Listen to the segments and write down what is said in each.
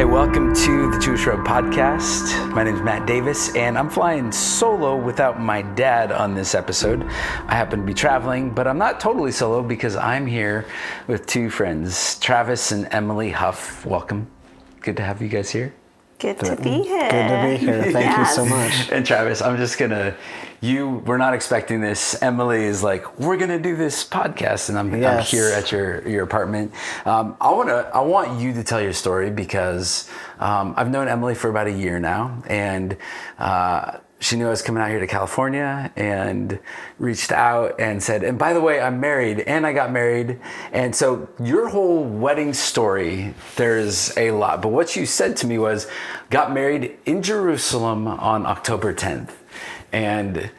Hey, welcome to the Jewish Road Podcast. My name is Matt Davis, and I'm flying solo without my dad on this episode. I happen to be traveling, but I'm not totally solo because I'm here with two friends, Travis and Emily Huff. Welcome. Good to have you guys here. Good to be here. Good to be here. Thank you so much. And Travis, I'm just we're not expecting this. Emily is like, we're gonna do this podcast, and I'm here at your apartment. I want you to tell your story because I've known Emily for about a year now, and she knew I was coming out here to California and reached out and said, and by the way, I'm married and I got married. And so your whole wedding story, there's a lot. But what you said to me was, got married in Jerusalem on October 10th. And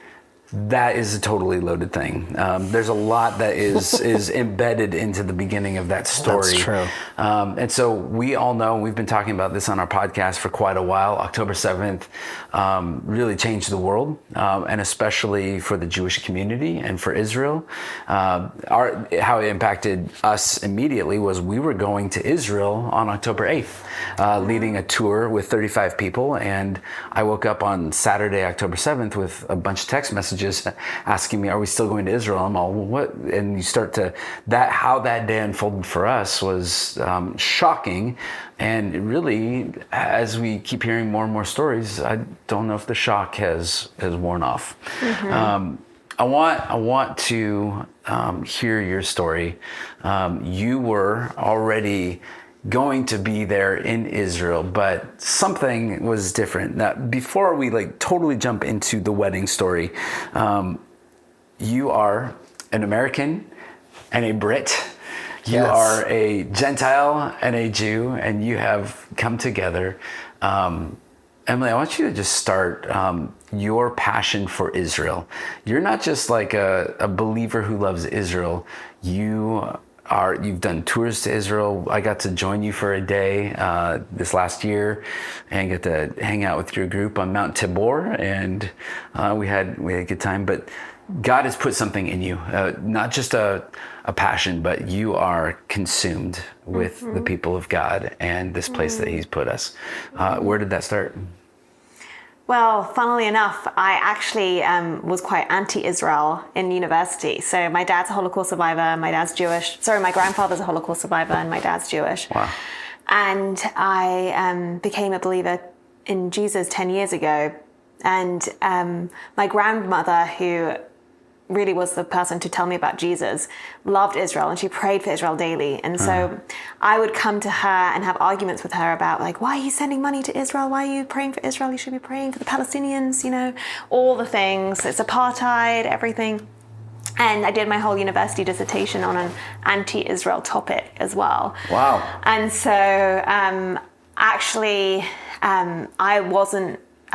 that is a totally loaded thing. There's a lot that is embedded into the beginning of that story. That's true. And so we all know, we've been talking about this on our podcast for quite a while. October 7th really changed the world, and especially for the Jewish community and for Israel. How it impacted us immediately was we were going to Israel on October 8th, leading a tour with 35 people. And I woke up on Saturday, October 7th with a bunch of text messages asking me, are we still going to Israel? I'm all, well, what? And you start to, how that day unfolded for us was shocking. And it really, as we keep hearing more and more stories, I don't know if the shock has worn off. Mm-hmm. I want to hear your story. You were already going to be there in Israel, but something was different. Now, before we totally jump into the wedding story, you are an American and a Brit. You are a Gentile and a Jew, and you have come together. Emily, I want you to just start your passion for Israel. You're not just like a believer who loves Israel. You've done tours to Israel. I got to join you for a day this last year and get to hang out with your group on Mount Tabor, and we had a good time. But God has put something in you, not just a passion, but you are consumed with the people of God and this place that He's put us. Where did that start? Well, funnily enough, I actually was quite anti-Israel in university. So my dad's a Holocaust survivor, my dad's Jewish. Sorry, my grandfather's a Holocaust survivor and my dad's Jewish. Wow. And I became a believer in Jesus 10 years ago. And my grandmother, who really was the person to tell me about Jesus, loved Israel, and she prayed for Israel daily. And so I would come to her and have arguments with her about why are you sending money to Israel? Why are you praying for Israel? You should be praying for the Palestinians, all the things. It's apartheid, everything. And I did my whole university dissertation on an anti-Israel topic as well. Wow. And so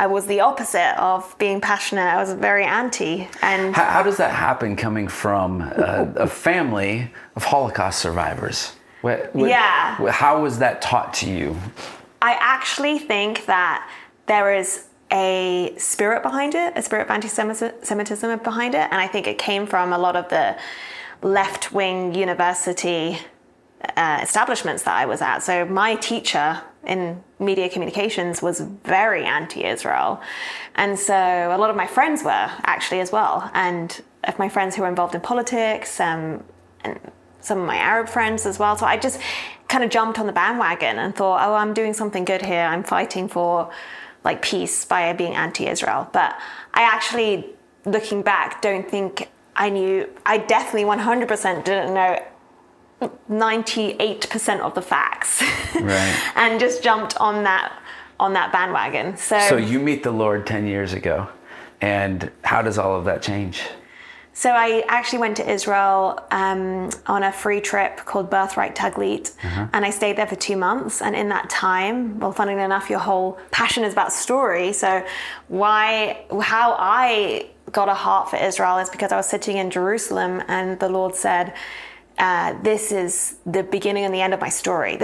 I was the opposite of being passionate. I was very anti. And how does that happen coming from a family of Holocaust survivors? How was that taught to you? I actually think that there is a spirit behind it, a spirit of anti-Semitism behind it. And I think it came from a lot of the left-wing university establishments that I was at. So my teacher in media communications was very anti-Israel. And so a lot of my friends were actually as well. And of my friends who were involved in politics and some of my Arab friends as well. So I just kind of jumped on the bandwagon and thought, oh, I'm doing something good here. I'm fighting for peace by being anti-Israel. But I actually, looking back, don't think I knew. I definitely 100% didn't know 98% of the facts. Right. And just jumped on that bandwagon. So you meet the Lord 10 years ago, and how does all of that change? So I actually went to Israel on a free trip called Birthright Taglit, and I stayed there for 2 months. And in that time, well, funnily enough, your whole passion is about story. So how I got a heart for Israel is because I was sitting in Jerusalem, and the Lord said, this is the beginning and the end of my story.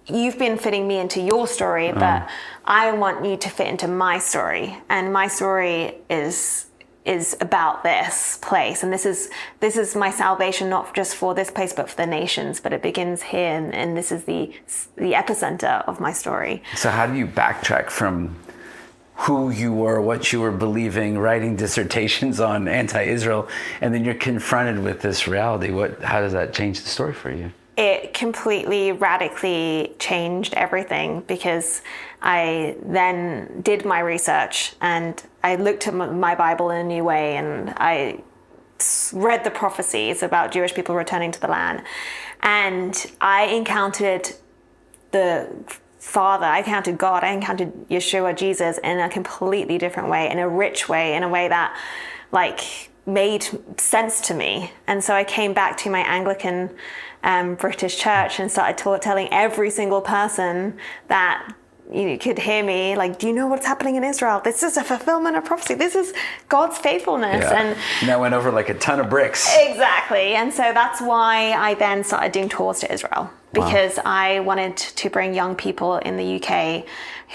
You've been fitting me into your story, but I want you to fit into my story. And my story is is about this place, and this is my salvation, not just for this place but for the nations. But it begins here, and this is the epicenter of my story. So how do you backtrack from who you were, what you were believing, writing dissertations on anti-Israel, and then you're confronted with this reality? How does that change the story for you? It completely, radically changed everything, because I then did my research and I looked at my Bible in a new way, and I read the prophecies about Jewish people returning to the land, and I encountered the Father, I encountered God, I encountered Yeshua, Jesus, in a completely different way, in a rich way, in a way that made sense to me. And so I came back to my Anglican British church and started telling every single person that could hear me, do you know what's happening in Israel? This is a fulfillment of prophecy. This is God's faithfulness. Yeah. And that went over like a ton of bricks. Exactly. And so that's why I then started doing tours to Israel, because I wanted to bring young people in the UK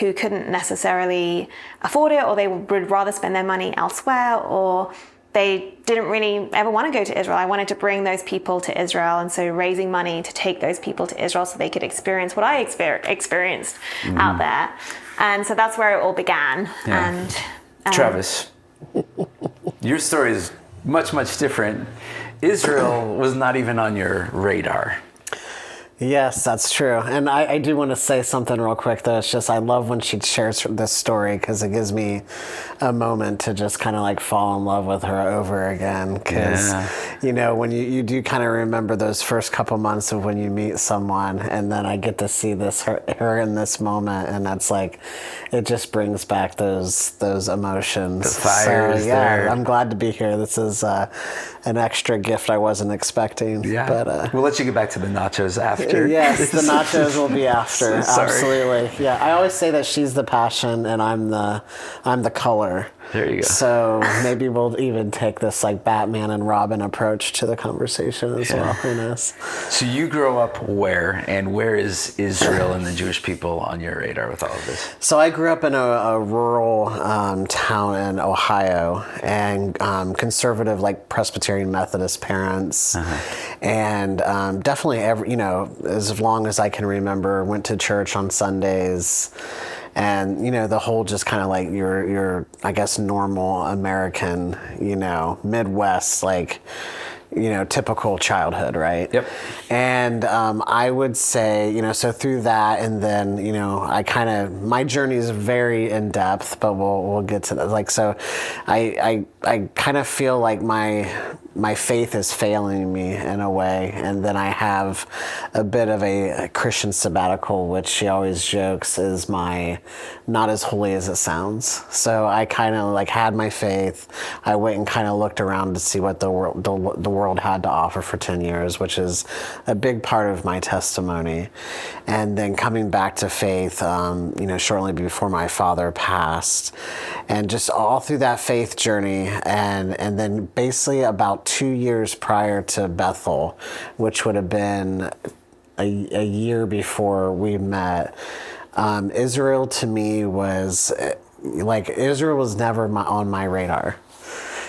who couldn't necessarily afford it, or they would rather spend their money elsewhere, or they didn't really ever want to go to Israel. I wanted to bring those people to Israel, and so raising money to take those people to Israel so they could experience what I experienced out there. And so that's where it all began. Yeah. And Travis, your story is much, much different. Israel was not even on your radar. Yes, that's true. And I do want to say something real quick, though. It's just I love when she shares this story, because it gives me a moment to just kind of fall in love with her over again. Because, when you do kind of remember those first couple months of when you meet someone, and then I get to see her in this moment, and that's it just brings back those emotions. The fire is there. I'm glad to be here. This is an extra gift I wasn't expecting. Yeah. But we'll let you get back to the nachos after. Yes, the nachos will be after. So absolutely. Yeah, I always say that she's the passion and I'm the color. There you go. So maybe we'll even take this Batman and Robin approach to the conversation as well. Who knows? So you grow up where, and where is Israel and the Jewish people on your radar with all of this? So I grew up in a rural town in Ohio, and conservative, Presbyterian Methodist parents, and definitely as long as I can remember, went to church on Sundays. And, the whole just kind of your, I guess, normal American, Midwest, typical childhood, right? Yep. And I would say, so through that, and then, my journey is very in depth, but we'll get to that. So I kind of feel like my faith is failing me in a way, and then I have a bit of a Christian sabbatical, which she always jokes is my not as holy as it sounds. So I kind of had my faith. I went and kind of looked around to see what the world had to offer for 10 years, which is a big part of my testimony. And then coming back to faith, shortly before my father passed, and just all through that faith journey, and then basically about 2 years prior to Bethel, which would have been a year before we met, Israel to me was Israel was never on my radar.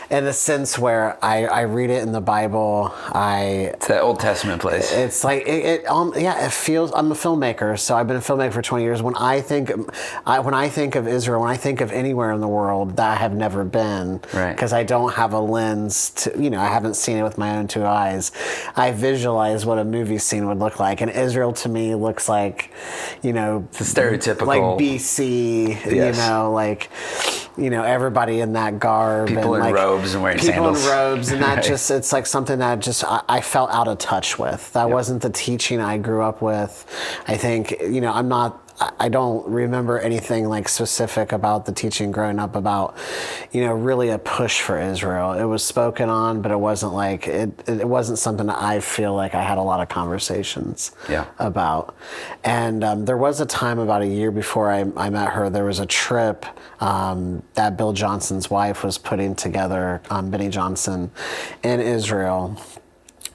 In a sense where I read it in the Bible, it's that Old Testament place. It's it feels. I'm a filmmaker, so I've been a filmmaker for 20 years. When I think of Israel, when I think of anywhere in the world that I have never been, because I don't have a lens to, I haven't seen it with my own two eyes. I visualize what a movie scene would look like, and Israel to me looks like, it's a stereotypical BC, everybody in that garb, people and in robes and wearing sandals. People in robes, and that just, it's something that just I felt out of touch with. That wasn't the teaching I grew up with. I think, I don't remember anything specific about the teaching growing up about, really a push for Israel. It was spoken on, but it wasn't it wasn't something that I feel like I had a lot of conversations about. And there was a time about a year before I met her, there was a trip that Bill Johnson's wife was putting together, Benny Johnson, in Israel.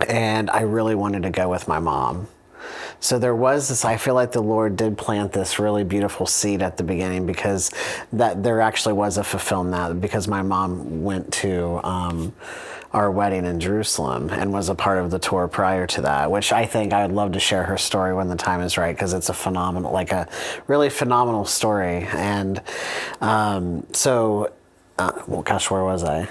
And I really wanted to go with my mom. So there was this, I feel like the Lord did plant this really beautiful seed at the beginning, because that there actually was a fulfillment, because my mom went to our wedding in Jerusalem and was a part of the tour prior to that, which I think I would love to share her story when the time is right, because it's a phenomenal, like a really phenomenal story. And well, gosh, where was I?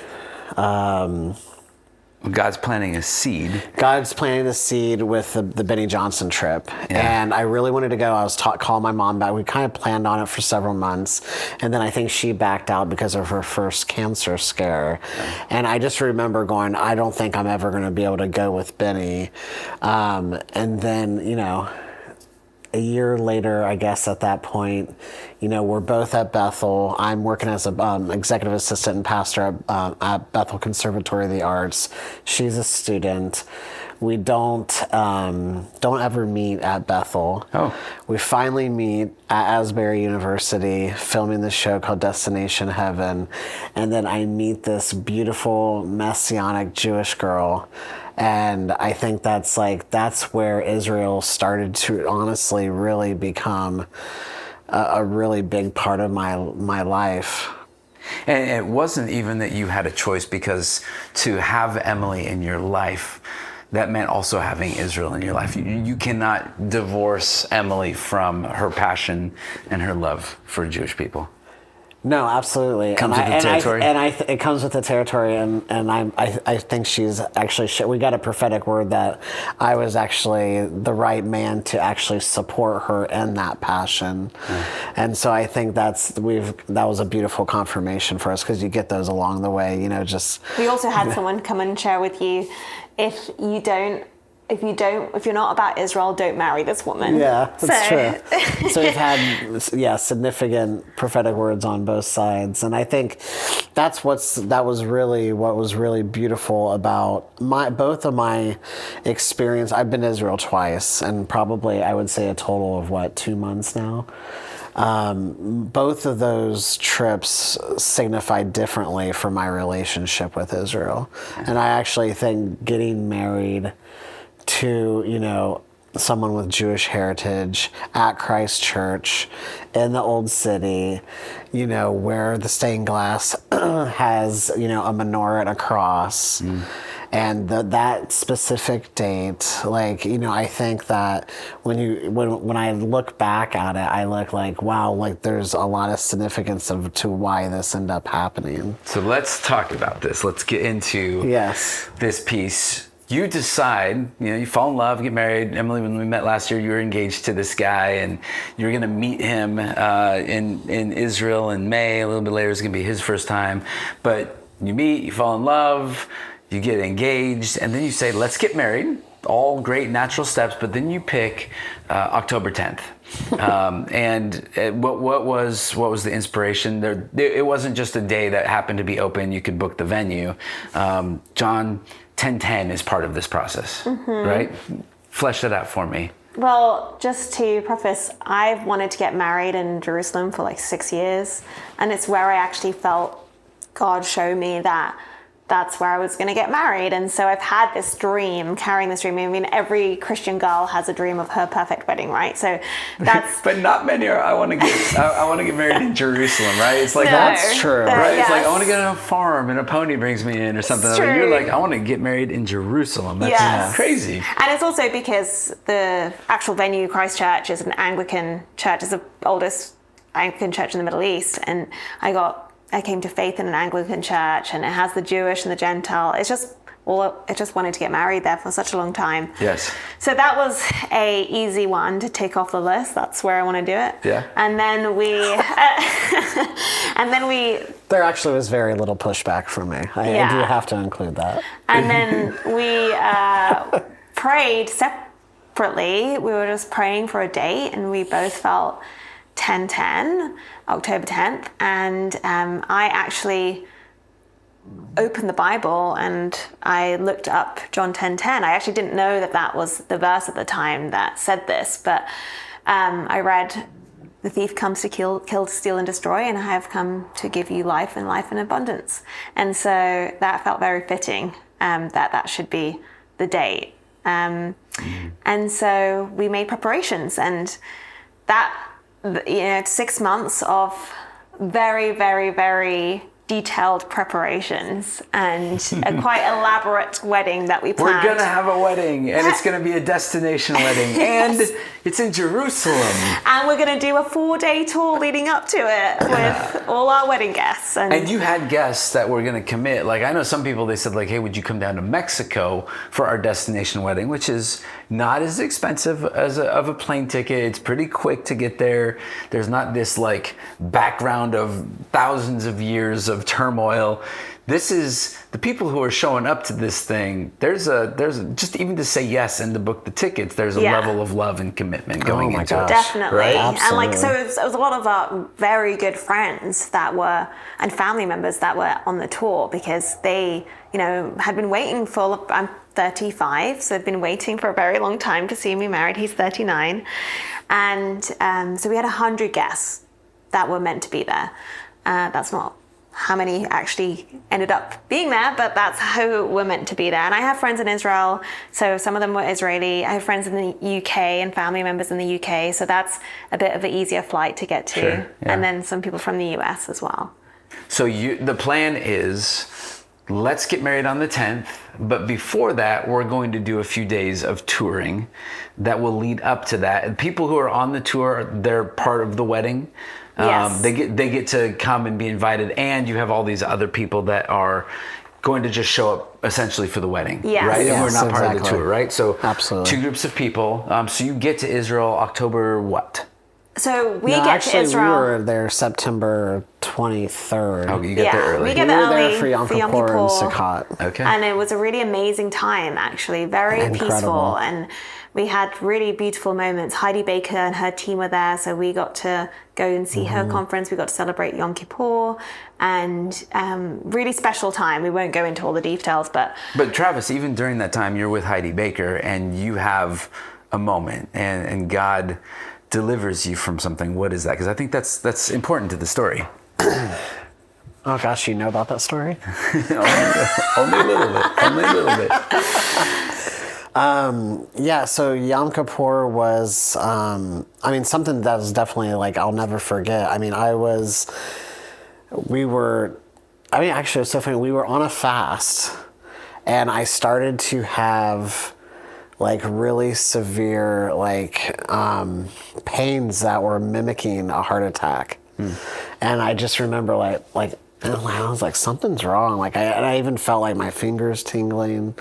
God's planting a seed. God's planting a seed with the Benny Johnson trip. Yeah. And I really wanted to go. I was calling my mom back. We kind of planned on it for several months. And then I think she backed out because of her first cancer scare. Yeah. And I just remember going, I don't think I'm ever going to be able to go with Benny. And then, a year later, I guess at that point, we're both at Bethel. I'm working as a executive assistant and pastor at Bethel Conservatory of the Arts. She's a student. We don't ever meet at Bethel. Oh. We finally meet at Asbury University, filming this show called Destination Heaven. And then I meet this beautiful Messianic Jewish girl. And I think that's where Israel started to honestly really become a really big part of my life. And it wasn't even that you had a choice, because to have Emily in your life, that meant also having Israel in your life. You cannot divorce Emily from her passion and her love for Jewish people. No, absolutely. Comes with the territory. It comes with the territory, and I think she's actually, we got a prophetic word that I was actually the right man to actually support her in that passion. And so I think that was a beautiful confirmation for us, because you get those along the way, We also had someone come and share with you, if you're not about Israel, don't marry this woman. Yeah, that's true. So we've had, significant prophetic words on both sides. And I think that was really beautiful about both of my experience. I've been to Israel twice, and probably I would say a total of 2 months now. Both of those trips signified differently for my relationship with Israel. And I actually think getting married to, someone with Jewish heritage at Christ Church in the Old City, where the stained glass has, a menorah and a cross. And that specific date, I think that when I look back at it, I look like, wow, there's a lot of significance to why this ended up happening. So let's talk about this. Let's get into this piece. You decide, you fall in love, get married. Emily, when we met last year, you were engaged to this guy, and you're going to meet him in Israel in May. A little bit later, it's going to be his first time. But you meet, you fall in love, you get engaged, and then you say, let's get married. All great natural steps, but then you pick October 10th. And what was the inspiration? It wasn't just a day that happened to be open. You could book the venue. John 10:10 is part of this process, right? Flesh that out for me. Well, just to preface, I've wanted to get married in Jerusalem for 6 years, and it's where I actually felt God show me that that's where I was going to get married. And so I've had this dream, carrying this dream. I mean, every Christian girl has a dream of her perfect wedding, right? So that's... But not many are, I want to get married in Jerusalem, right? It's like, that's true, right? Yes. It's like, I want to get on a farm and a pony brings me in or something. It's true. You're like, I want to get married in Jerusalem. That's crazy. And it's also because the actual venue, Christ Church, is an Anglican church. It's the oldest Anglican church in the Middle East. And I came to faith in an Anglican church, and it has the Jewish and the Gentile. I just wanted to get married there for such a long time. Yes. So that was a easy one to take off the list. That's where I want to do it. Yeah. And then we, There actually was very little pushback from me. I do have to include that. And then we prayed separately. We were just praying for a date, and we both felt 10/10, October 10th, and I actually opened the Bible and I looked up John 10:10. I actually didn't know that was the verse at the time that said this, but I read, "The thief comes to kill, steal, and destroy, and I have come to give you life and life in abundance." And so that felt very fitting, that should be the date. And so we made preparations, and that, 6 months of very, very, very detailed preparations and a quite elaborate wedding that we planned. We're going to have a wedding, and it's going to be a destination wedding, and it's in Jerusalem. And we're going to do a 4-day tour leading up to it with all our wedding guests. And you had guests that were going to commit. Like, I know some people, they said, like, hey, would you come down to Mexico for our destination wedding, which is not as expensive as of a plane ticket. It's pretty quick to get there. There's not this, like, background of thousands of years of turmoil. This is the people who are showing up to this thing. There's just even to say yes and to book the tickets, there's a level of love and commitment going into it. Definitely. Right? Absolutely. And it was a lot of our very good friends and family members that were on the tour, because they, had been waiting for, I'm 35, so they've been waiting for a very long time to see me married. He's 39. And so we had 100 guests that were meant to be there. That's not how many actually ended up being there, but that's who were meant to be there. And I have friends in Israel, so some of them were Israeli. I have friends in the UK and family members in the UK, so that's a bit of an easier flight to get to. Sure, yeah. And then some people from the US as well. So the plan is, let's get married on the 10th, but before that, we're going to do a few days of touring that will lead up to that. And people who are on the tour, they're part of the wedding. Yes. They get to come and be invited, and you have all these other people that are going to just show up essentially for the wedding, yes. right? Yes, and we're not part of the exactly. tour, right? So absolutely. 2 groups of people. So you get to Israel October what? So we get to Israel. We were there September 23rd. Oh, you get there early. We get We there were there early for Yom Kippur and Sukkot. Okay. And it was a really amazing time, actually, very Incredible. peaceful. And we had really beautiful moments. Heidi Baker and her team were there, so we got to go and see her conference. We got to celebrate Yom Kippur, and really special time. We won't go into all the details, but Travis, even during that time, you're with Heidi Baker, and you have a moment, and God delivers you from something. What is that? Because I think that's important to the story. Oh gosh, you know about that story? Only a little bit. Only a little bit. Yeah, so Yom Kippur was, something that was definitely, like, I'll never forget. Actually, it's so funny. We were on a fast, and I started to have, like, really severe, like, pains that were mimicking a heart attack. And I just remember, like, I was like, something's wrong. Like, I even felt like my fingers tingling.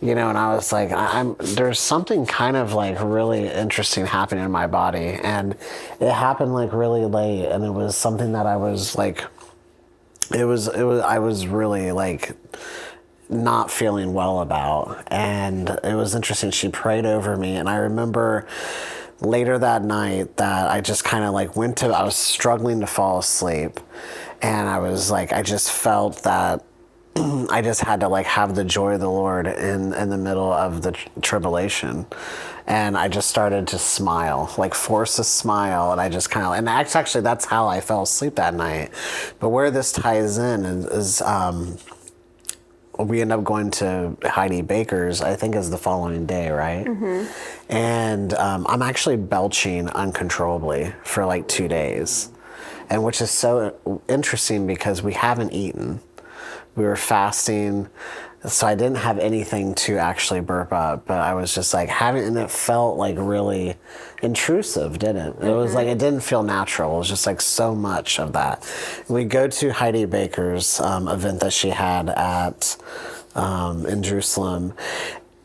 And I was like, there's something kind of like really interesting happening in my body. And it happened like really late. And it was something that I was like, I was really like not feeling well about. And it was interesting. She prayed over me. And I remember later that night that I just kind of like I was struggling to fall asleep. And I was like, I just felt that I just had to like have the joy of the Lord in the middle of the tribulation. And I just started to smile, like force a smile. And I just kind of, and actually that's how I fell asleep that night. But where this ties in is we end up going to Heidi Baker's, I think is the following day, right? Mm-hmm. And I'm actually belching uncontrollably for like 2 days. And which is so interesting because we haven't eaten. We were fasting, so I didn't have anything to actually burp up, but I was just like and it felt like really intrusive, didn't it? It was like, it didn't feel natural. It was just like so much of that. We go to Heidi Baker's event that she had in Jerusalem.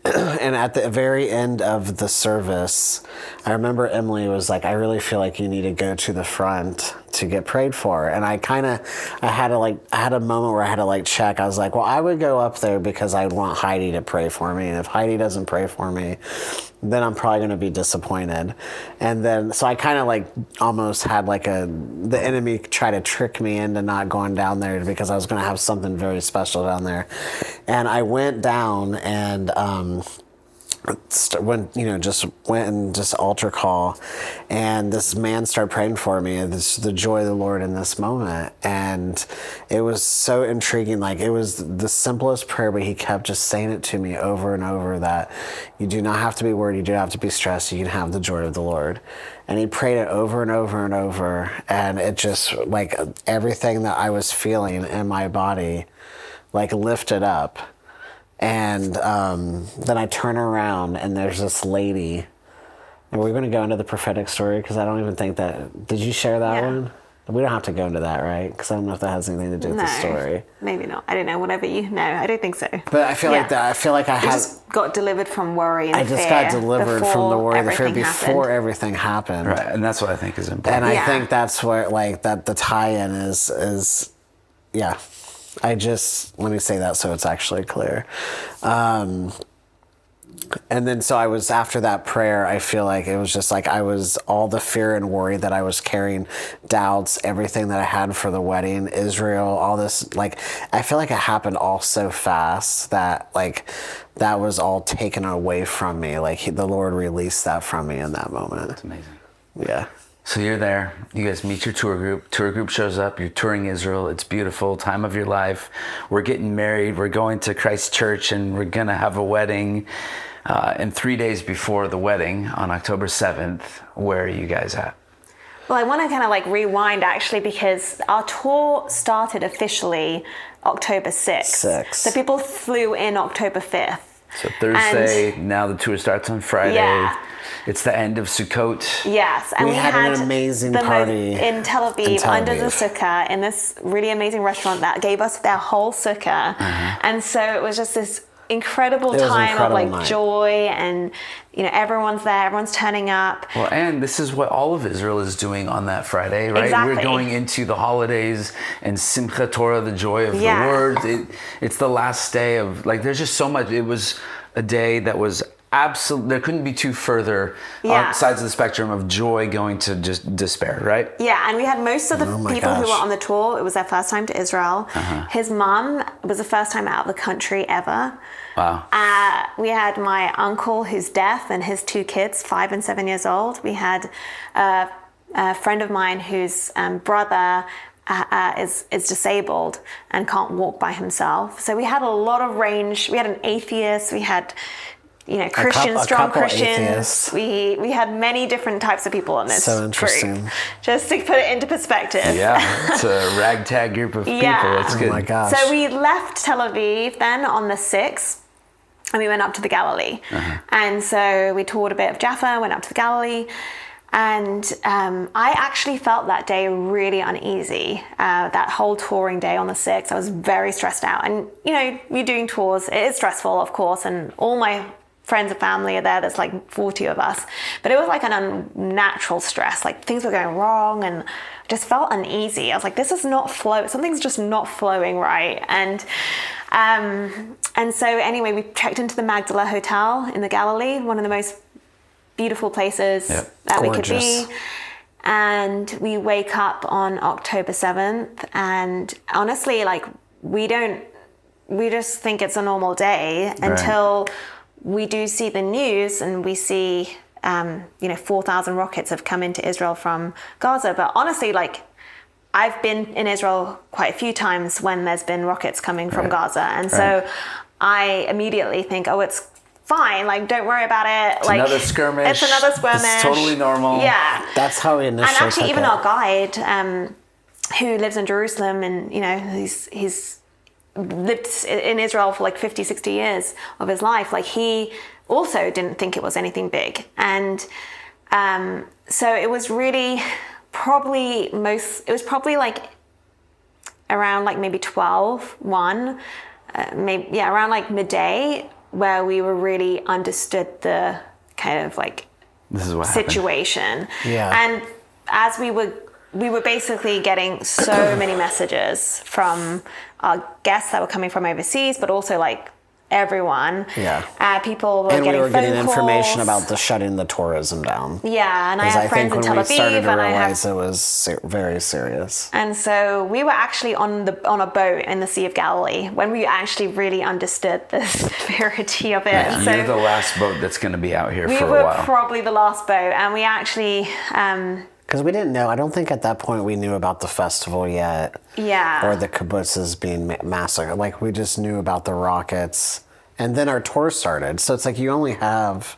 And at the very end of the service, I remember Emily was like, I really feel like you need to go to the front to get prayed for. And I had a moment where I had to like check. I was like, well, I would go up there because I want Heidi to pray for me. And if Heidi doesn't pray for me, then I'm probably going to be disappointed. And then, so I kind of like almost had like the enemy try to trick me into not going down there because I was going to have something very special down there. And I went down and, just went and just altar call, and this man started praying for me, and this the joy of the Lord in this moment. And it was so intriguing. Like, it was the simplest prayer, but he kept just saying it to me over and over, that you do not have to be worried, you do not have to be stressed, you can have the joy of the Lord. And he prayed it over and over and over, and it just, like, everything that I was feeling in my body, like, lifted up. And then I turn around, and there's this lady. And we're going to go into the prophetic story, because I don't even think that... Did you share that one? We don't have to go into that, right? Because I don't know if that has anything to do with the story. Maybe not. I don't know. Whatever you know. I don't think so. But I feel like that. I feel like I just got delivered from worry and fear. I just got delivered from the worry and the fear before happened. Everything happened. Right, and that's what I think is important. And I think that's where, like, that the tie-in is yeah. Let me say that so it's actually clear. And then so I was, after that prayer, I feel like it was just like I was, all the fear and worry that I was carrying, doubts, everything that I had for the wedding, Israel, all this, like, I feel like it happened all so fast that, like, that was all taken away from me. Like, the Lord released that from me in that moment. That's amazing. Yeah. So you're there, you guys meet your tour group shows up, you're touring Israel, it's beautiful, time of your life, we're getting married, we're going to Christ Church, and we're gonna have a wedding. And 3 days before the wedding, on October 7th, where are you guys at? Well, I want to kind of like rewind, actually, because our tour started officially October 6th. So people flew in October 5th. So Thursday, now the tour starts on Friday. Yeah. It's the end of Sukkot. Yes, and we had an amazing party in Tel Aviv, under the sukkah, in this really amazing restaurant that gave us their whole sukkah. And so it was just this incredible time of like joy, and everyone's there, everyone's turning up. Well, and this is what all of Israel is doing on that Friday, right? Exactly. We're going into the holidays and Simchat Torah, the joy of the word. It's the last day of, like, there's just so much. It was a day that was absolute. There couldn't be two further sides of the spectrum of joy going to just despair, right? Yeah, and we had most of the people who were on the tour, it was their first time to Israel. His mom was the first time out of the country ever. Wow. We had my uncle who's deaf, and his 2 kids, 5 and 7 years old. We had a friend of mine whose brother is disabled and can't walk by himself. So we had a lot of range. We had an atheist. We had Christians, strong Christians. We had many different types of people on this So interesting. group. Just to put it into perspective. Yeah, it's a ragtag group of people. It's good. Oh my gosh. So we left Tel Aviv then on the 6th, and we went up to the Galilee. And so we toured a bit of Jaffa, went up to the Galilee. And I actually felt that day really uneasy. That whole touring day on the 6th, I was very stressed out. And, you're doing tours. It is stressful, of course. And all my friends and family are there. There's like 40 of us. But it was like an unnatural stress. Like, things were going wrong, and I just felt uneasy. I was like, this is not something's just not flowing right. And so anyway, we checked into the Magdala Hotel in the Galilee, one of the most beautiful places that we could be. And we wake up on October 7th, and honestly, like, we just think it's a normal day until we do see the news, and we see 4,000 rockets have come into Israel from Gaza. But honestly, like, I've been in Israel quite a few times when there's been rockets coming from Gaza, and so I immediately think, oh, it's fine, like, don't worry about it. It's like, another skirmish. It's another skirmish. It's totally normal. Yeah. That's how we initially. And actually, even our guide, who lives in Jerusalem, and he's lived in Israel for like 50, 60 years of his life. Like, he also didn't think it was anything big, and so it was really probably like around like maybe 1, around like midday, where we were really understood the kind of like situation. And as we were basically getting so many messages from our guests that were coming from overseas, but also like everyone. Yeah. People were And getting we were phone getting information calls. about the shutting the tourism down. Yeah, and I Because have friends in Tel when we started Aviv, to and I realize have. it was very serious. And so we were actually on a boat in the Sea of Galilee when we actually really understood the severity of it. Yeah, So you're the last boat that's going to be out here we for a were while. probably the last boat, and we actually. Because we didn't know. I don't think at that point we knew about the festival yet. Yeah. Or the kibbutzes being massacred. Like, we just knew about the rockets. And then our tour started. So it's like you only have,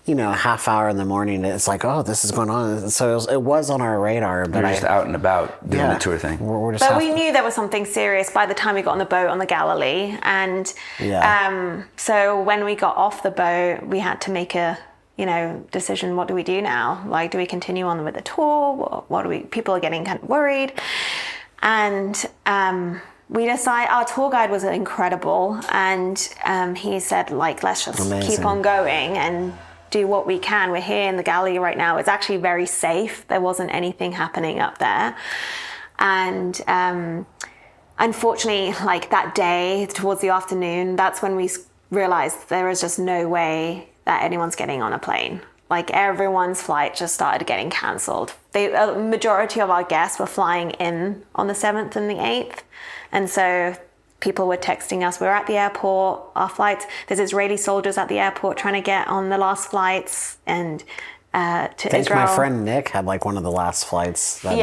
a half hour in the morning. It's like, oh, this is going on. So it was on our radar. But You're just out and about doing the tour thing. We're just But we knew there was something serious by the time we got on the boat on the Galilee. And so when we got off the boat, we had to make a decision. What do we do now? Like, do we continue on with the tour? What do we? People are getting kind of worried, and we decided. Our tour guide was incredible, and he said, like, let's just keep on going and do what we can. We're here in the Galilee right now. It's actually very safe. There wasn't anything happening up there, and unfortunately, like that day towards the afternoon, that's when we realized there is just no way that anyone's getting on a plane. Like, everyone's flight just started getting cancelled. The majority of our guests were flying in on the 7th and the 8th. And so people were texting us, we're at the airport, our flights, there's Israeli soldiers at the airport trying to get on the last flights and to Israel. My friend Nick had like one of the last flights that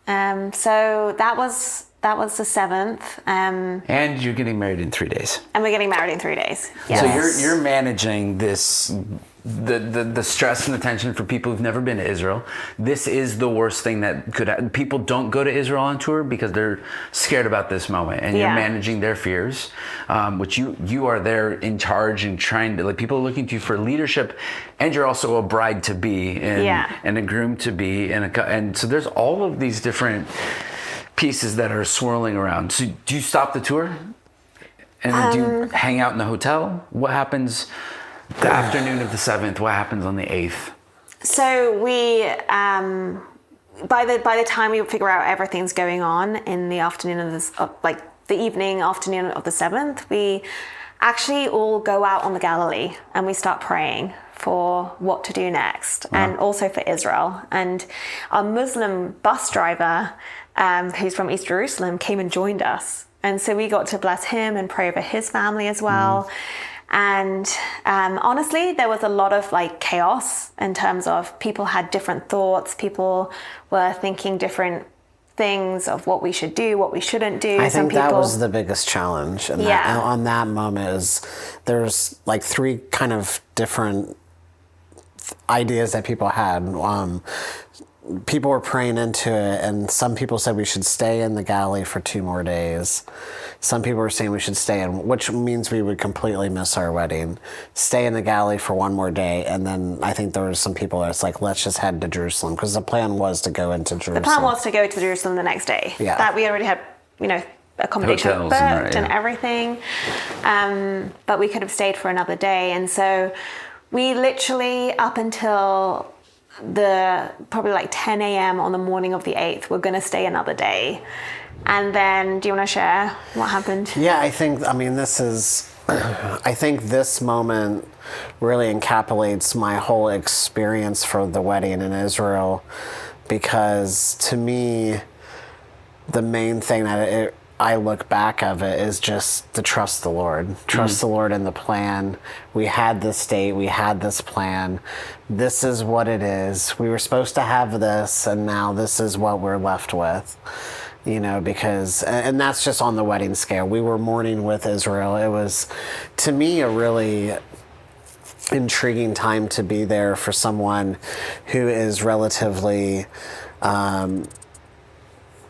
night. So that was the 7th. And you're getting married in 3 days. And we're getting married in 3 days. Yes. So you're managing this, the stress and the tension for people who've never been to Israel. This is the worst thing that could happen. People don't go to Israel on tour because they're scared about this moment, and you're managing their fears, which you are there in charge and trying to, like, people are looking to you for leadership, and you're also a bride to be and a groom to be, and so there's all of these different pieces that are swirling around. So do you stop the tour? And then do you hang out in the hotel? What happens the afternoon of the 7th? What happens on the 8th? So we, by the time we figure out everything's going on in the afternoon of this, like the afternoon of the 7th, we actually all go out on the Galilee and we start praying for what to do next, and also for Israel. And our Muslim bus driver, who's from East Jerusalem, came and joined us. And so we got to bless him and pray over his family as well. And honestly, there was a lot of like chaos in terms of people had different thoughts. People were thinking different things of what we should do, what we shouldn't do. I think that was the biggest challenge. And on that moment is there's like three kind of different ideas that people had. People were praying into it, and some people said we should stay in the Galilee for 2 more days. Some people were saying we should stay in, which means we would completely miss our wedding. Stay in the Galilee for 1 more day, and then I think there was some people that's like, let's just head to Jerusalem, because the plan was to go into Jerusalem. The plan was to go to Jerusalem the next day. Yeah. That we already had, accommodation Hotels booked and everything. But we could have stayed for another day, and so we literally, up until probably like 10 a.m. on the morning of the 8th, we're going to stay another day. And then, do you want to share what happened? Yeah, I think this moment really encapsulates my whole experience for the wedding in Israel, because to me, the main thing that I look back of it is just to trust the Lord. Trust the Lord in the plan. We had this date. We had this plan. This is what it is. We were supposed to have this, and now this is what we're left with. Because, and that's just on the wedding scale. We were mourning with Israel. It was, to me, a really intriguing time to be there for someone who is relatively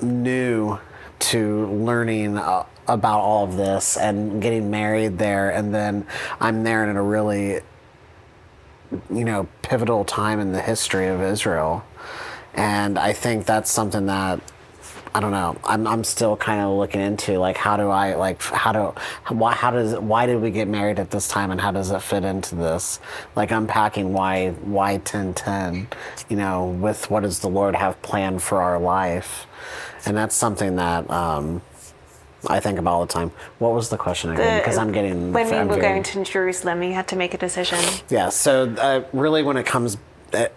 new to learning about all of this and getting married there. And then I'm there in a really, pivotal time in the history of Israel. And I think that's something that, I don't know, I'm still kind of looking into, like, why did we get married at this time, and how does it fit into this? Like, unpacking why 10-10, with what does the Lord have planned for our life. And that's something that I think about all the time. What was the question again? Because I'm getting... When we were going to Jerusalem, you had to make a decision. Yeah, so really when it comes...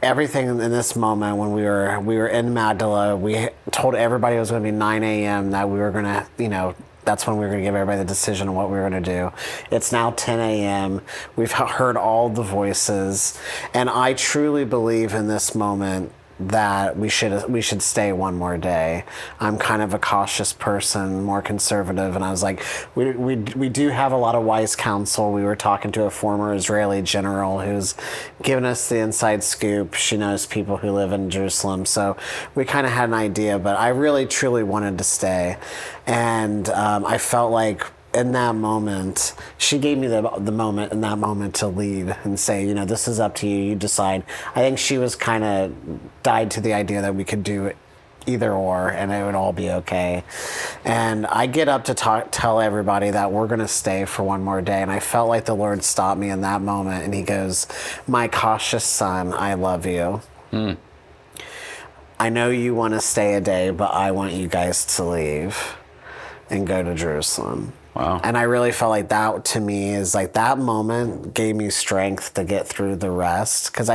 Everything in this moment when we were in Magdala, we told everybody it was going to be 9 a.m. that we were going to, that's when we were going to give everybody the decision on what we were going to do. It's now 10 a.m. We've heard all the voices, and I truly believe in this moment that we should stay one more day. I'm kind of a cautious person, more conservative, and I was like, we do have a lot of wise counsel. We were talking to a former Israeli general who's given us the inside scoop. She knows people who live in Jerusalem, so we kind of had an idea, but I really truly wanted to stay, and I felt like in that moment, she gave me the moment in that moment to lead and say, this is up to you. You decide. I think she was kind of died to the idea that we could do it either or, and it would all be okay. And I get up to tell everybody that we're going to stay for one more day. And I felt like the Lord stopped me in that moment, and he goes, "My cautious son, I love you. I know you want to stay a day, but I want you guys to leave and go to Jerusalem." Wow. And I really felt like that, to me, is like that moment gave me strength to get through the rest. Because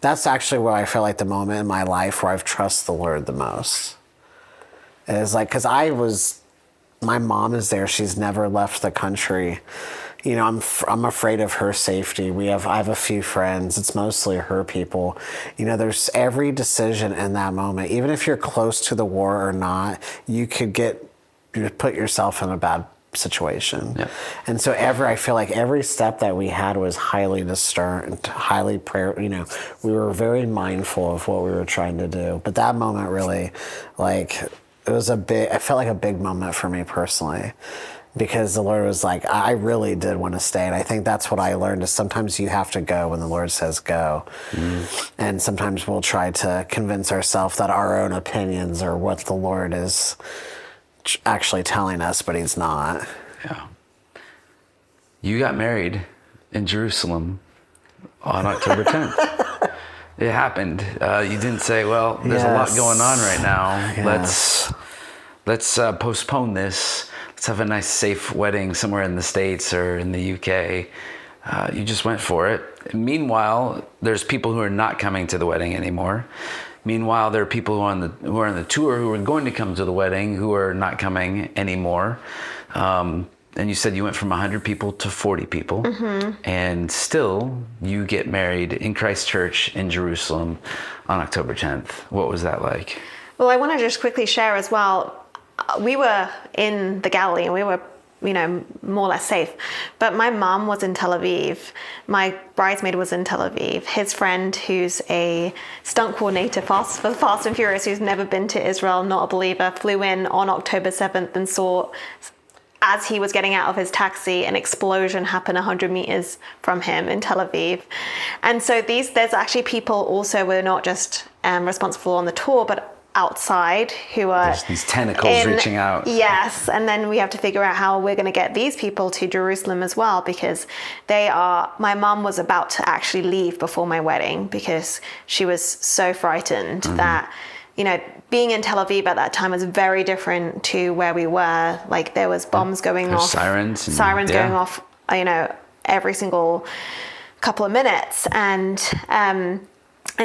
that's actually where I feel like the moment in my life where I've trusted the Lord the most. It is like, because my mom is there. She's never left the country. I'm afraid of her safety. I have a few friends. It's mostly her people. There's every decision in that moment. Even if you're close to the war or not, you could put yourself in a bad situation. Yeah. And so I feel like every step that we had was highly discerned, highly prayer, we were very mindful of what we were trying to do. But that moment really, I felt like a big moment for me personally, because the Lord was like, I really did want to stay. And I think that's what I learned, is sometimes you have to go when the Lord says go. And sometimes we'll try to convince ourselves that our own opinions are what the Lord is actually telling us, but he's not. Yeah. You got married in Jerusalem on October 10th. It happened. You didn't say, well, there's a lot going on right now. Yes. Let's postpone this. Let's have a nice, safe wedding somewhere in the States or in the UK. You just went for it. Meanwhile, there's people who are not coming to the wedding anymore. Meanwhile, there are people who are on the tour who are going to come to the wedding who are not coming anymore. And you said you went from 100 people to 40 people. And still, you get married in Christ Church in Jerusalem on October 10th. What was that like? Well, I want to just quickly share as well. We were in the Galilee, and we were more or less safe. But my mom was in Tel Aviv. My bridesmaid was in Tel Aviv. His friend, who's a stunt coordinator for Fast and Furious, who's never been to Israel, not a believer, flew in on October 7th and saw, as he was getting out of his taxi, an explosion happen 100 meters from him in Tel Aviv. And so there's actually people also were not just responsible on the tour, but outside who are there's these tentacles reaching out. Yes, and then we have to figure out how we're going to get these people to Jerusalem as well, because my mom was about to actually leave before my wedding because she was so frightened that being in Tel Aviv at that time was very different to where we were. Like, there was bombs going off, sirens going off every single couple of minutes, and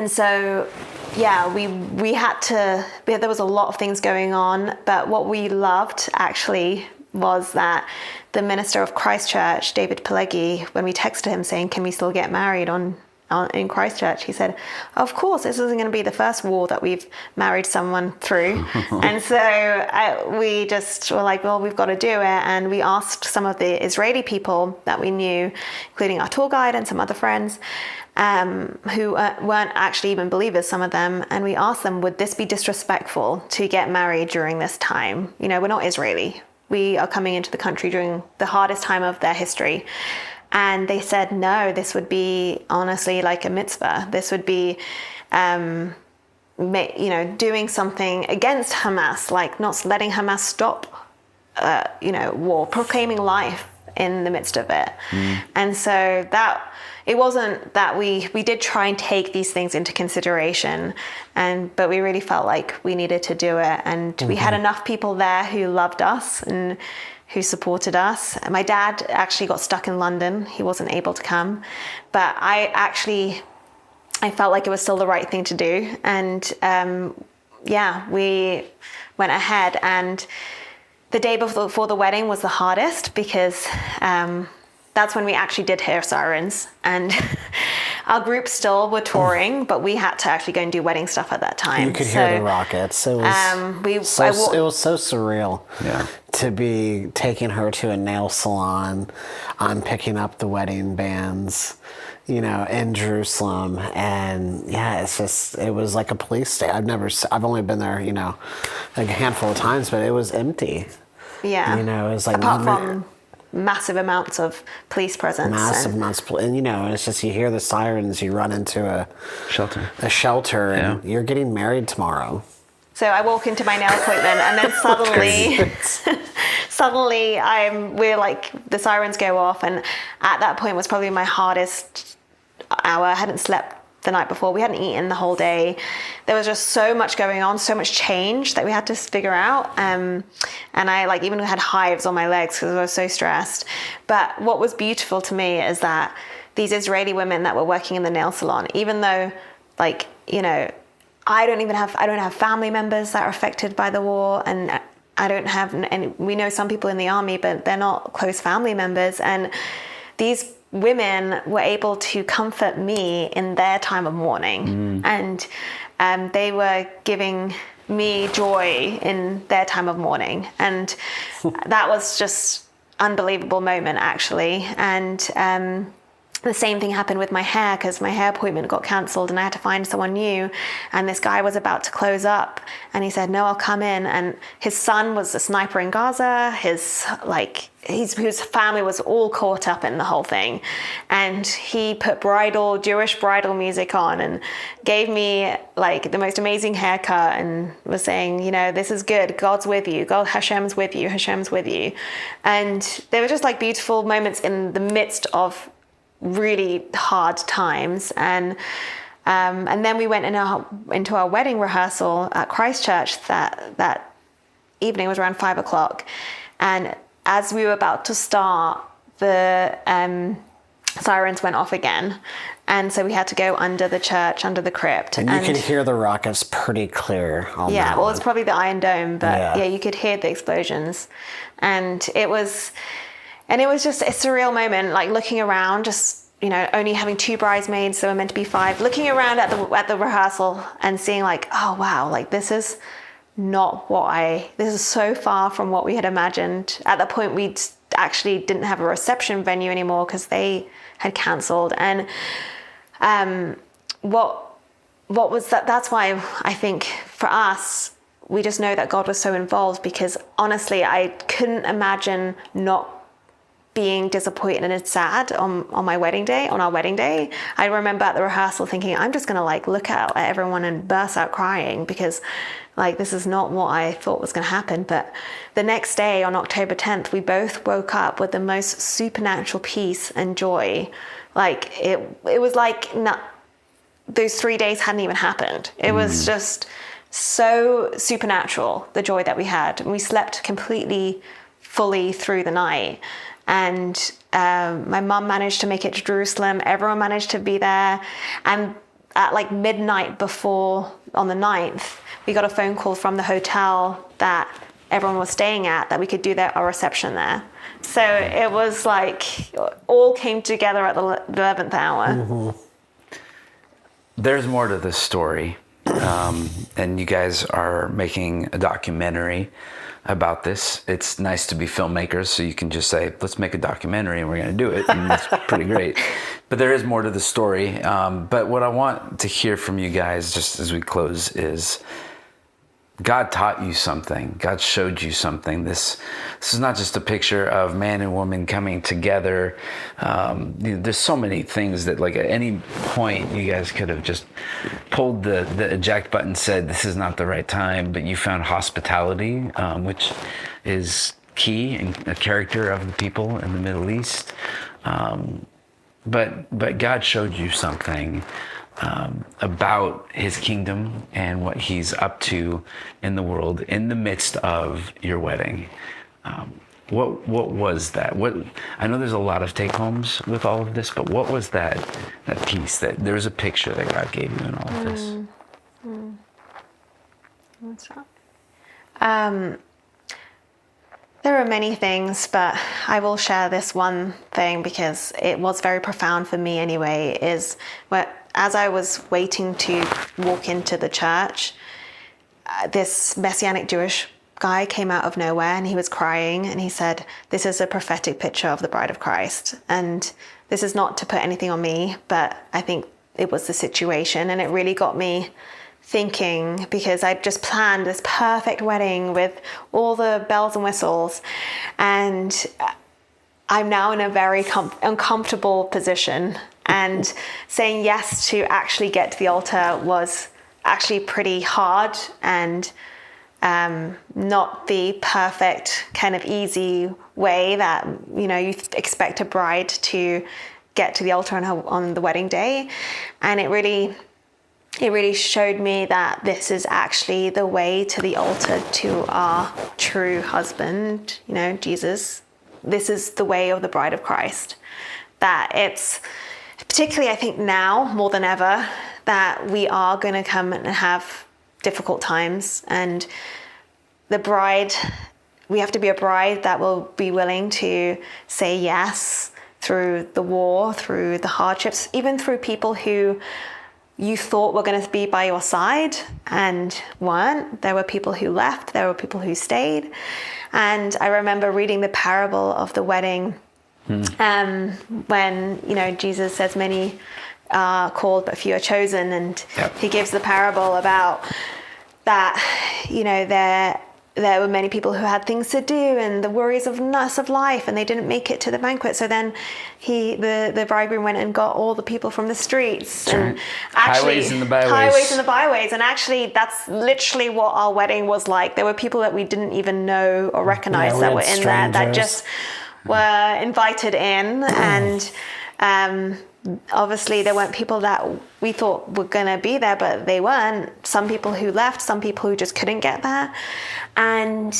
so, we had to, there was a lot of things going on, but what we loved actually was that the minister of Christ Church, David Pelegi, when we texted him saying, can we still get married in Christ Church, he said, of course, this isn't going to be the first war that we've married someone through. And so we just were like, well, we've got to do it. And we asked some of the Israeli people that we knew, including our tour guide and some other friends, who weren't actually even believers, some of them, and we asked them, would this be disrespectful to get married during this time? We're not Israeli. We are coming into the country during the hardest time of their history. And they said, no, this would be honestly like a mitzvah. This would be, doing something against Hamas, like not letting Hamas stop, war, proclaiming life in the midst of it. And so that, it wasn't that we did try and take these things into consideration, but we really felt like we needed to do it, and we had enough people there who loved us and who supported us. My dad actually got stuck in London. He wasn't able to come, but I felt like it was still the right thing to do. And we went ahead, and the day before the wedding was the hardest because that's when we actually did hear sirens, and our group still were touring, but we had to actually go and do wedding stuff at that time. You could hear the rockets. It was it was so surreal to be taking her to a nail salon. I'm picking up the wedding bands, in Jerusalem, and it was like a police state. I've only been there, like a handful of times, but it was empty. Yeah, it was like apart from massive amounts of police presence. And it's just, you hear the sirens, you run into a shelter, and you're getting married tomorrow. So I walk into my nail appointment, and then suddenly we're like, the sirens go off, and at that point was probably my hardest hour. I hadn't slept the night before. We hadn't eaten the whole day. There was just so much going on, so much change that we had to figure out. And I even had hives on my legs because I was so stressed. But what was beautiful to me is that these Israeli women that were working in the nail salon, even though I don't have family members that are affected by the war, and I don't have, and we know some people in the army, but they're not close family members. And these women were able to comfort me in their time of mourning, and they were giving me joy in their time of mourning, and that was just unbelievable moment, actually. And the same thing happened with my hair, because my hair appointment got cancelled and I had to find someone new, and this guy was about to close up, and he said, no, I'll come in. And his son was a sniper in Gaza. His family was all caught up in the whole thing, and he put Jewish bridal music on and gave me the most amazing haircut, and was saying, this is good, God's with you, Hashem's with you, Hashem's with you. And there were just beautiful moments in the midst of really hard times. And then we went into our wedding rehearsal at Christchurch that evening. It was around 5:00, and as we were about to start, the sirens went off again, and so we had to go under the church, under the crypt, and you could hear the rockets pretty clear on that well, one. it's probably the Iron Dome, but you could hear the explosions, and it was just a surreal moment, looking around, just only having 2 bridesmaids, there were meant to be 5, looking around at the rehearsal and seeing oh wow, this is not this is so far from what we had imagined. At that point, we actually didn't have a reception venue anymore because they had cancelled. And what was that? That's why I think for us, we just know that God was so involved, because honestly, I couldn't imagine not being disappointed and sad on our wedding day. I remember at the rehearsal thinking, I'm just gonna look out at everyone and burst out crying, because this is not what I thought was gonna happen. But the next day, on October 10th, we both woke up with the most supernatural peace and joy. It was those 3 days hadn't even happened. It was just so supernatural, the joy that we had. And we slept completely fully through the night. And my mum managed to make it to Jerusalem. Everyone managed to be there. And at midnight on the 9th, we got a phone call from the hotel that everyone was staying at, that we could do our reception there. So it was all came together at the 11th hour. Mm-hmm. There's more to this story. And you guys are making a documentary about this. It's nice to be filmmakers, so you can just say, let's make a documentary and we're going to do it. And that's pretty great. But there is more to the story. But what I want to hear from you guys, just as we close, is God taught you something. God showed you something. This is not just a picture of man and woman coming together. There's so many things that at any point you guys could have just pulled the eject button, said this is not the right time, but you found hospitality, which is key in the character of the people in the Middle East. but God showed you something about his kingdom and what he's up to in the world in the midst of your wedding. What was that? I know there's a lot of take homes with all of this, but what was that piece that there's a picture that God gave you in all of this? What's that? There are many things, but I will share this one thing because it was very profound for me anyway, is as I was waiting to walk into the church, this Messianic Jewish guy came out of nowhere and he was crying and he said, "This is a prophetic picture of the bride of Christ." And this is not to put anything on me, but I think it was the situation, and it really got me thinking, because I'd just planned this perfect wedding with all the bells and whistles, and I'm now in a very uncomfortable position, and saying yes to actually get to the altar was actually pretty hard, and not the perfect kind of easy way that, you expect a bride to get to the altar on the wedding day. And it really showed me that this is actually the way to the altar to our true husband, Jesus. This is the way of the bride of Christ. That it's, particularly I think now more than ever, that we are going to come and have difficult times, and the bride, we have to be a bride that will be willing to say yes through the war, through the hardships, even through people who you thought were going to be by your side and weren't. There were people who left, there were people who stayed. And I remember reading the parable of the wedding, when, Jesus says many are called but few are chosen, and he gives the parable about that, there were many people who had things to do and the worries of life, and they didn't make it to the banquet. So then the bridegroom went and got all the people from the streets, and actually highways and the byways. And actually, that's literally what our wedding was like. There were people that we didn't even know or recognize that were in there, that just were invited in. And obviously there weren't people that we thought were going to be there, but they weren't. Some people who left, some people who just couldn't get there, and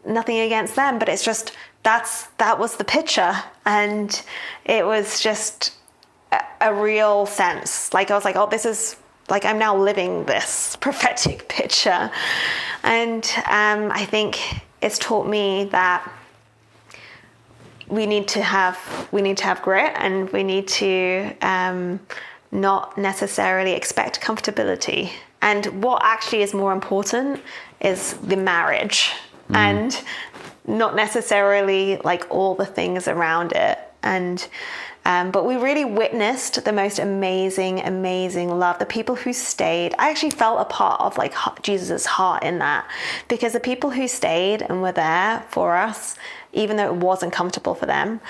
nothing against them, but it's just that was the picture, and it was just a real sense. Like I was like, oh, this is like, I'm now living this prophetic picture. And I think it's taught me that we need to have grit, and we need to not necessarily expect comfortability. And what actually is more important is the marriage, and not necessarily like all the things around it. And but we really witnessed the most amazing love. The people who stayed, I actually felt a part of like Jesus' heart in that, because the people who stayed and were there for us, even though it wasn't comfortable for them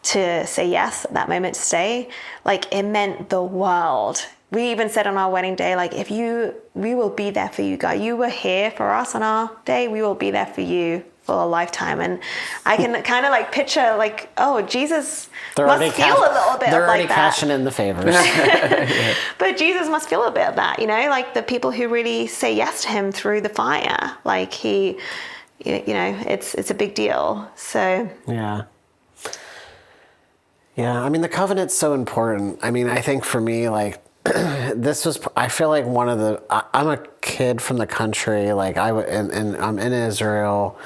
to say yes at that moment to stay, like it meant the world. We even said on our wedding day, like, we will be there for you guys. You were here for us on our day. We will be there for you for a lifetime. And I can kind of like picture like, oh, Jesus must feel a little bit they're like already that. cashing in the favors. But Jesus must feel a bit of that, like the people who really say yes to him through the fire. Like it's a big deal. So yeah. I mean, the covenant's so important. I mean, I think for me, like, I feel like I'm a kid from the country, like and I'm in Israel,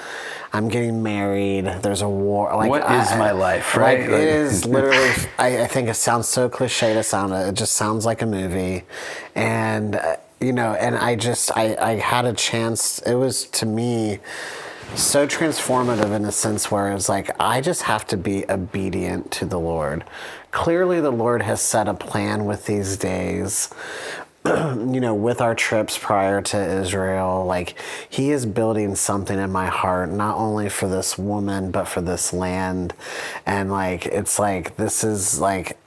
I'm getting married, there's a war. Like, what is my life, right? Like, it is literally, I think it sounds so cliche to sound, it just sounds like a movie. And, and I had a chance, it was to me so transformative in a sense where it's like, I just have to be obedient to the Lord. Clearly the Lord has set a plan with these days, with our trips prior to Israel. Like, he is building something in my heart, not only for this woman, but for this land. And like, it's like, this is like,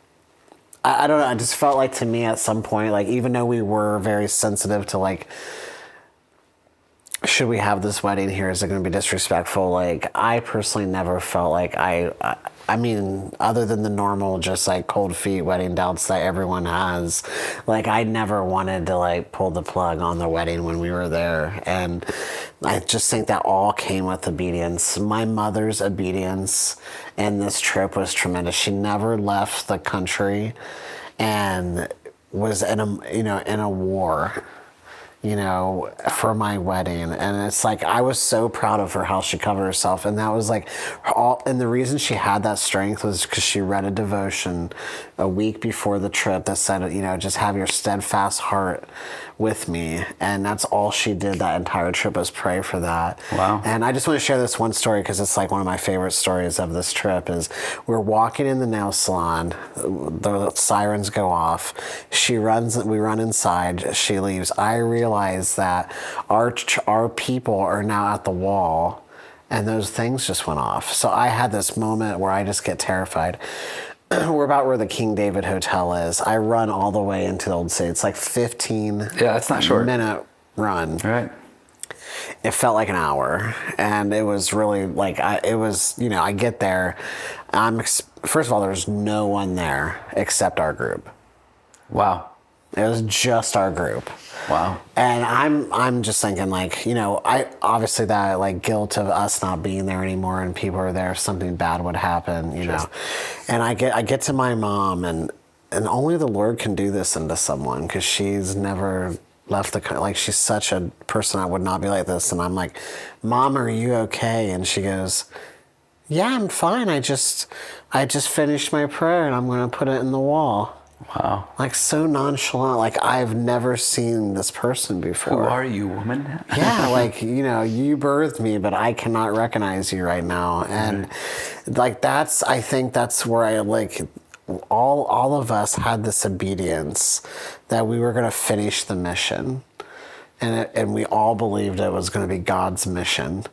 I don't know, I just felt like to me at some point, like, even though we were very sensitive to like should we have this wedding here? Is it going to be disrespectful? Like, I personally never felt like I mean, other than the normal, just like cold feet wedding doubts that everyone has, like, I never wanted to like pull the plug on the wedding when we were there. And I just think that all came with obedience. My mother's obedience in this trip was tremendous. She never left the country and was in a war, for my wedding. And it's like, I was so proud of her, how she covered herself. And that was like and the reason she had that strength was because she read a devotion a week before the trip that said, just have your steadfast heart with me. And that's all she did that entire trip, was pray for that. Wow. And I just want to share this one story because it's like one of my favorite stories of this trip. Is we're walking in the nail salon, the sirens go off, we run inside, she leaves. I realize that our people are now at the wall, and those things just went off. So I had this moment where I just get terrified. We're about where the King David Hotel is. I run all the way into the Old City. It's like 15 that's not short. minute run. Right. It felt like an hour, and it was really like, I get there. First of all, there's no one there except our group. Wow. It was just our group. Wow. And I'm just thinking, like, I obviously that like guilt of us not being there anymore and people are there if something bad would happen, know. And I get to my mom, and only the Lord can do this into someone, because she's never left like, she's such a person that would not be like this. And I'm like, Mom, are you okay? And she goes, yeah, I'm fine. I just finished my prayer and I'm going to put it in the wall. Wow. Like, so nonchalant. Like, I've never seen this person before. Who are you, woman? Yeah, like, you birthed me, but I cannot recognize you right now. And like, I think that's where I like, all of us had this obedience that we were going to finish the mission. And we all believed it was going to be God's mission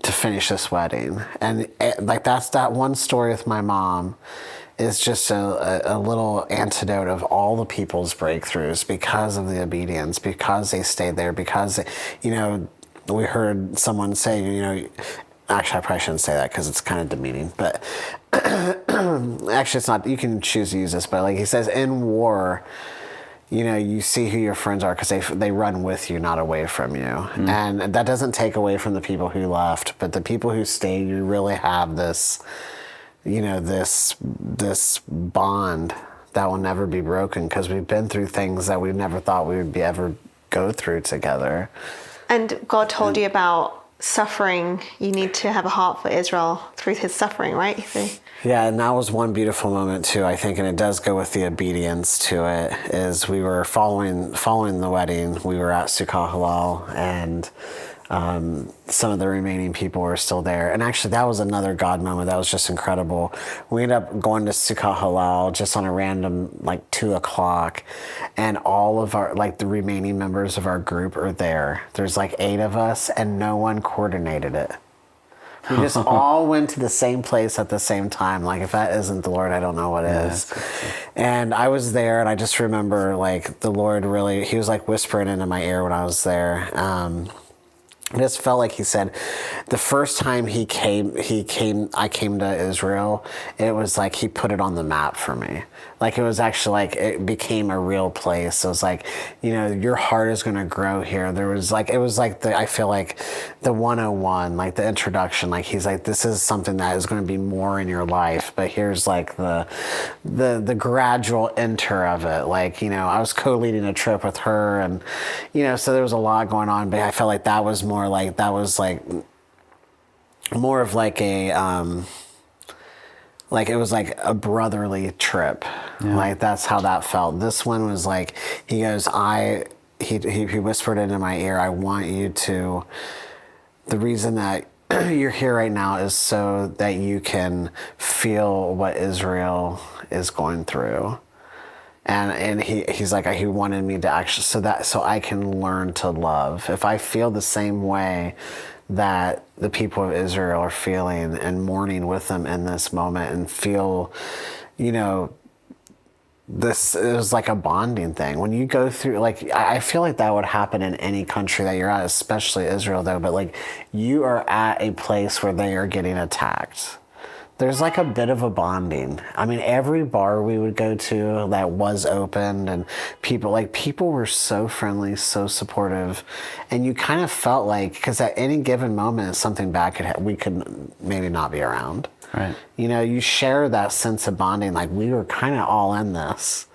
to finish this wedding. And like, that's that one story with my mom is just a little antidote of all the people's breakthroughs, because of the obedience, because they stayed there, because, we heard someone say, actually, I probably shouldn't say that because it's kind of demeaning, but actually it's not, you can choose to use this, but like he says, in war, you see who your friends are because they run with you, not away from you. And that doesn't take away from the people who left, but the people who stayed, you really have this, this bond that will never be broken, because we've been through things that we never thought we would ever go through together. And God told you about suffering. You need to have a heart for Israel through his suffering, right? Yeah, and that was one beautiful moment too, I think, and it does go with the obedience to it, is we were following the wedding. We were at Sukkot Halal, and some of the remaining people were still there. And actually, that was another God moment that was just incredible. We ended up going to Sukkot Halal just on a random, like, 2:00, and all of our, like, the remaining members of our group are there. There's like 8 of us, and no one coordinated it. We just all went to the same place at the same time. Like, if that isn't the Lord, I don't know what is. And I was there, and I just remember, like, the Lord really, he was like whispering into my ear when I was there. I just felt like he said, the first time I came to Israel, it was like he put it on the map for me. Like, it was actually like, it became a real place. It was like, your heart is going to grow here. It was like I feel like the 101, like the introduction, like he's like, this is something that is going to be more in your life, but here's like the gradual enter of it. Like, I was co-leading a trip with her, and, so there was a lot going on, but I felt like that was more of like a, like, it was like a brotherly trip. Yeah. Like, that's how that felt. This one was like, he goes, he whispered into my ear, I want you to, the reason that you're here right now is so that you can feel what Israel is going through. And he's like, he wanted me to actually, so I can learn to love. If I feel the same way that the people of Israel are feeling, and mourning with them in this moment, and feel, it was like a bonding thing. When you go through, like, I feel like that would happen in any country that you're at, especially Israel though, but like you are at a place where they are getting attacked. There's like a bit of a bonding. I mean, every bar we would go to that was open, and people were so friendly, so supportive, and you kind of felt like, because at any given moment something bad we could maybe not be around. Right. You know, you share that sense of bonding, like we were kind of all in this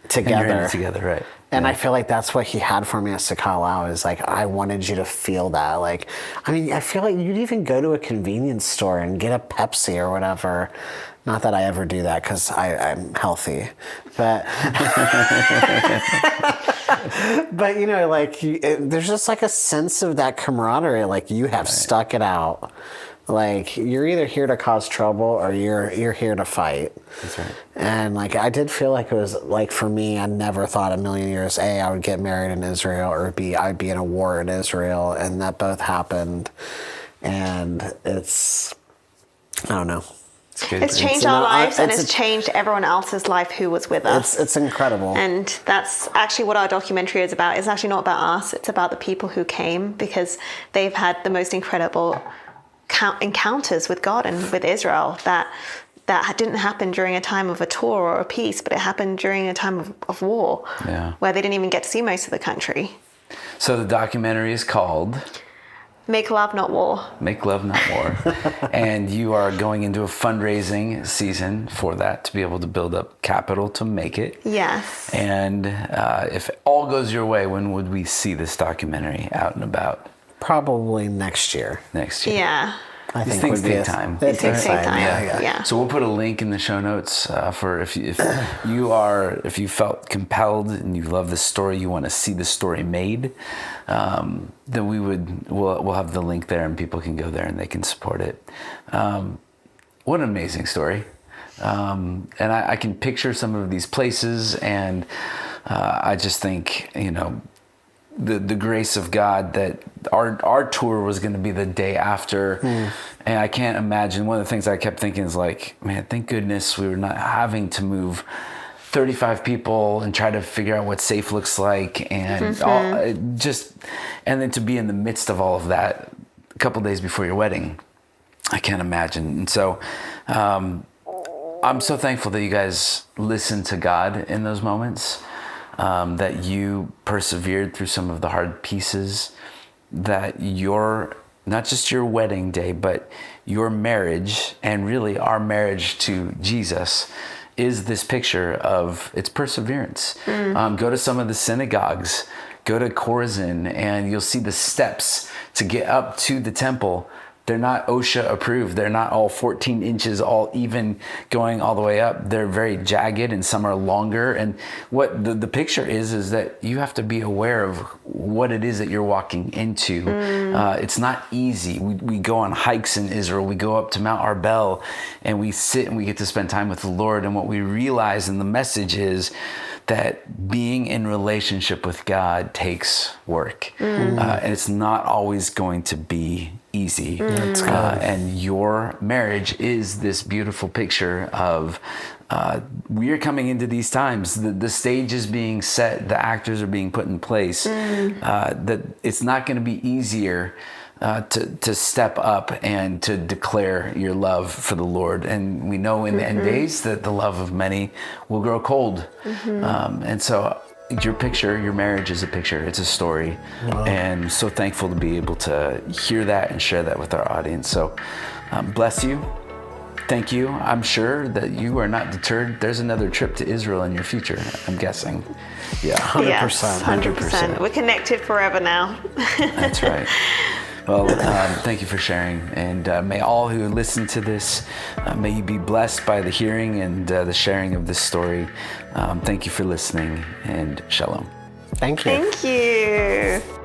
together. And you're in it together, right. And I feel like that's what he had for me at Sakala, is like, I wanted you to feel that. Like, I mean, I feel like you'd even go to a convenience store and get a Pepsi or whatever. Not that I ever do that because I'm healthy. But, but you know, like, there's just like a sense of that camaraderie. Like, you have stuck it out. Like, you're either here to cause trouble or you're here to fight. That's right. And like, I did feel like it was like, for me, I never thought a million years, I would get married in Israel, or I'd be in a war in Israel, and that both happened. And it's, I don't know. It's changed our lives, and it's changed everyone else's life who was with us. It's incredible. And that's actually what our documentary is about. It's actually not about us. It's about the people who came, because they've had the most incredible encounters with God and with Israel that didn't happen during a time of a tour or a peace, but it happened during a time of war, where they didn't even get to see most of the country. So the documentary is called Make Love, Not War. Make Love, Not War. And you are going into a fundraising season for that, to be able to build up capital to make it. Yes. And if all goes your way, when would we see this documentary out and about? Probably next year. Next year. Yeah. I These think things would be take time. It takes time. Yeah. So we'll put a link in the show notes for if you felt compelled and you love this story, you want to see the story made, then we'll have the link there, and people can go there and they can support it. What an amazing story. And I can picture some of these places, and I just think, you know, the grace of God, that our tour was going to be the day after. And I can't imagine, one of the things I kept thinking is like, man, thank goodness we were not having to move 35 people and try to figure out what safe looks like, and and then to be in the midst of all of that a couple days before your wedding. I can't imagine. And so I'm so thankful that you guys listened to God in those moments. That you persevered through some of the hard pieces, that not just your wedding day, but your marriage, and really our marriage to Jesus, is this picture of its perseverance. Go to some of the synagogues, go to Chorazin, and you'll see the steps to get up to the temple. They're not OSHA approved. They're not all 14 inches, all even going all the way up. They're very jagged, and some are longer. And what the picture is that you have to be aware of what it is that you're walking into. It's not easy. We go on hikes in Israel. We go up to Mount Arbel, and we sit and we get to spend time with the Lord. And what we realize in the message is that being in relationship with God takes work. And it's not always going to be easy. And your marriage is this beautiful picture of we are coming into these times. The stage is being set. The actors are being put in place. That it's not going to be easier to step up and to declare your love for the Lord. And we know in the end days that the love of many will grow cold. And so your marriage is a picture. It's a story. Wow. And so thankful to be able to hear that and share that with our audience. So bless you. Thank you. I'm sure that you are not deterred. There's another trip to Israel in your future, I'm guessing. Yeah, 100%. Yes, 100%. We're connected forever now. That's right. Well, thank you for sharing. And may all who listen to this, may you be blessed by the hearing and the sharing of this story. Thank you for listening, and shalom. Thank you. Thank you.